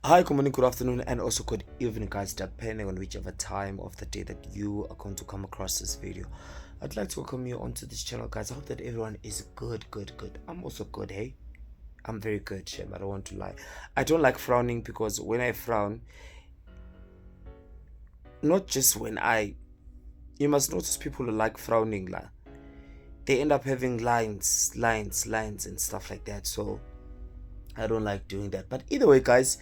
Hi, good morning, good afternoon, and also good evening, guys, depending on whichever time of the day that you are going to come across this video. I'd like to welcome you onto this channel, guys. I hope that everyone is good. I'm also good, hey? I'm very good, Shem. I don't want to lie. I don't like frowning because when I frown, not just you must notice people who like frowning, they end up having lines, and stuff like that. So I don't like doing that. But either way, guys,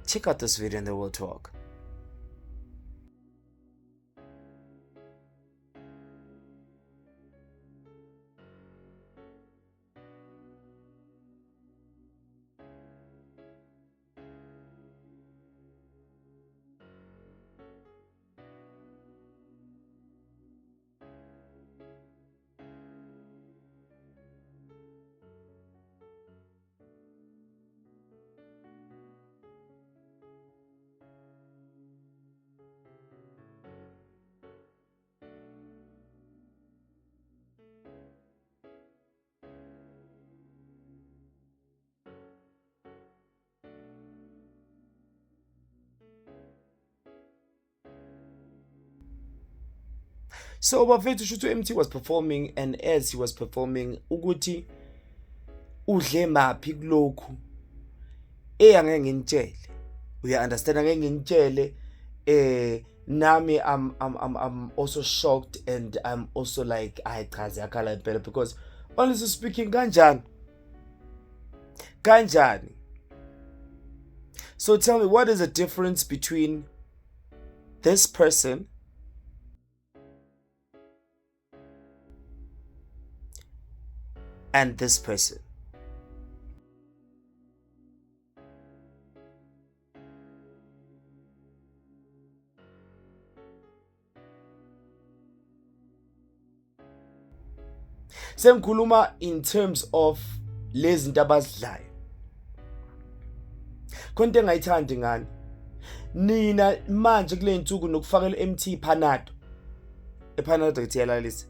check out this video and then we'll talk. So bafethu shuthi MT was performing, and as he was performing ukuthi udle maphi kulokhu angeke nginitshele. Uya understand, angeke nginitshele. Nami I'm also shocked, and I'm also like chazi yakhala impela, because honestly speaking kanjani. So tell me, what is the difference between this person and this person? Sengikhuluma in terms of lezi zinto abazidlayo. Konke engayithandi ngani, nina manje kule nsuku nokufakela MT iPanado. iPanado ngithiyalalisa.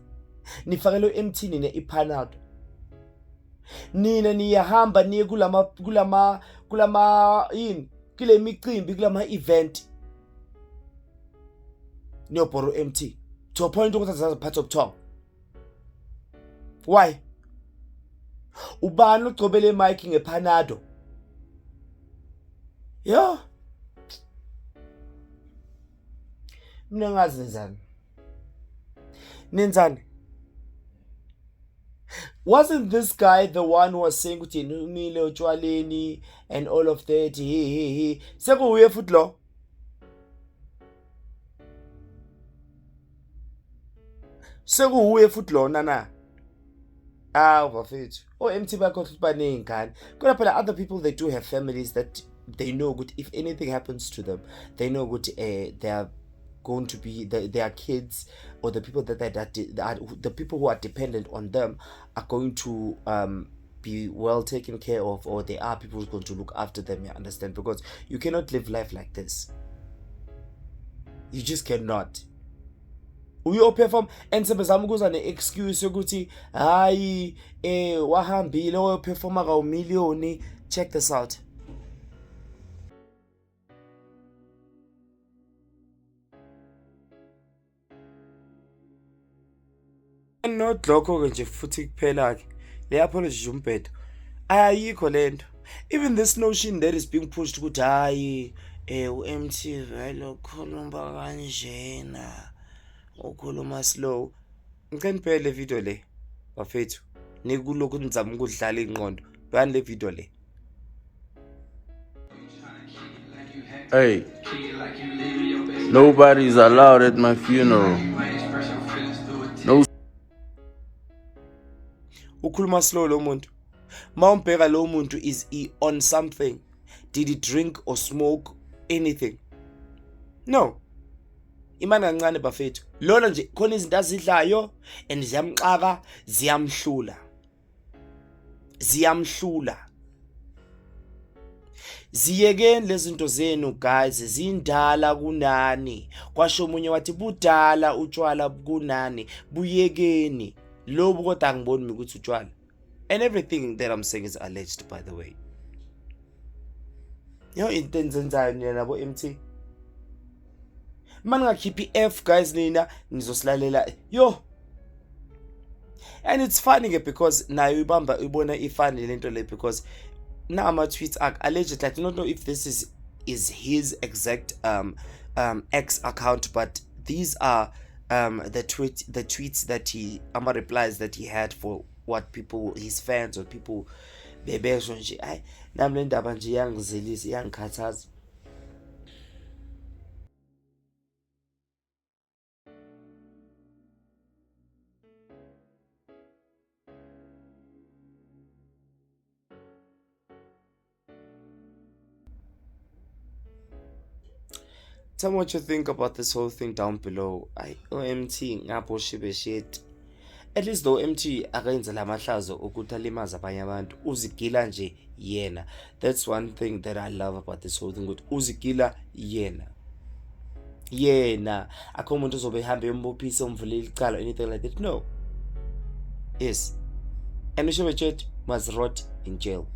Nifakela MT nina iPanado. Nina niyahamba niye kulama yini, kule micimbi, kulama event. Niyobhoro MT to a point ukuthi azazi part of talk. Why? Ubani ugcobele mic ngePanado? Yeah. Mina ngazi nenzani. Wasn't this guy the one who was saying ukuthi umile utshwaleni and all of that? He. Sekuye futhi lo. Sekuye futhi lona na. Bafethu. MT bakhohlwa baningi ngani. Kodwa phela other people, they do have families that they know good. If anything happens to them, they know good. They are going to be their kids, or the people that the people who are dependent on them are going to be well taken care of, or there are people who's going to look after them. You understand? Because you cannot live life like this. You just cannot. Uyoperform and sebezama ukuza ne-excuse yokuthi hayi wahambile wayoperforma ka-1,000,000. Check this out. Not lokho-ke nje futhi kuphela-ke le apology umbhedo ayikho lento. Even this notion that is being pushed ukuthi hayi u-MT vele ukhuluma kanjena, ukhuluma slow. Ngicela niphele le video le bafethu, nikulokhu nizama ukudlala ingqondo. Bani le video le. Hey, nobody's allowed at my funeral. No. Ukhuluma slow lo muntu. Mawumbheka lo muntu, is he on something? Did he drink or smoke anything? No. Imani kancane bafethu. Lona nje khona izinto azidlayo and ziyamxaka, ziyamhlula. Ziyekeni lezi zinto zenu guys, zindala kunani. Kwasho omunye wathi budala utshwala kunani. Buyekeni. Lobu kodwa angiboni ukuthi utshwala. And everything that I'm saying is alleged, by the way. You know, into enzenzayo nina nabo MT. Mangakhiphi F guys nina ngizosilalela. Yo. And it's funny because nayo ibona ifani lento le because now my tweets are alleged. I do not know if this is his exact X account, but these are the tweets that he replies that he had for what people, his fans or people bebesho nje ay nami le ndaba nje yangizelisa yangikhathaza. Tell me what you think about this whole thing down below. OMT ngapho shibe shit. At least though MT akayenza lamahlazo ukuthi alimaza abanye abantu, uzigila nje yena. That's one thing that I love about this whole thing, ukuthi uzigila yena. Akho umuntu uzobe ehamba embophisa umvulela icala anything like that. No. Yes. And Ushebeshet must rot in jail.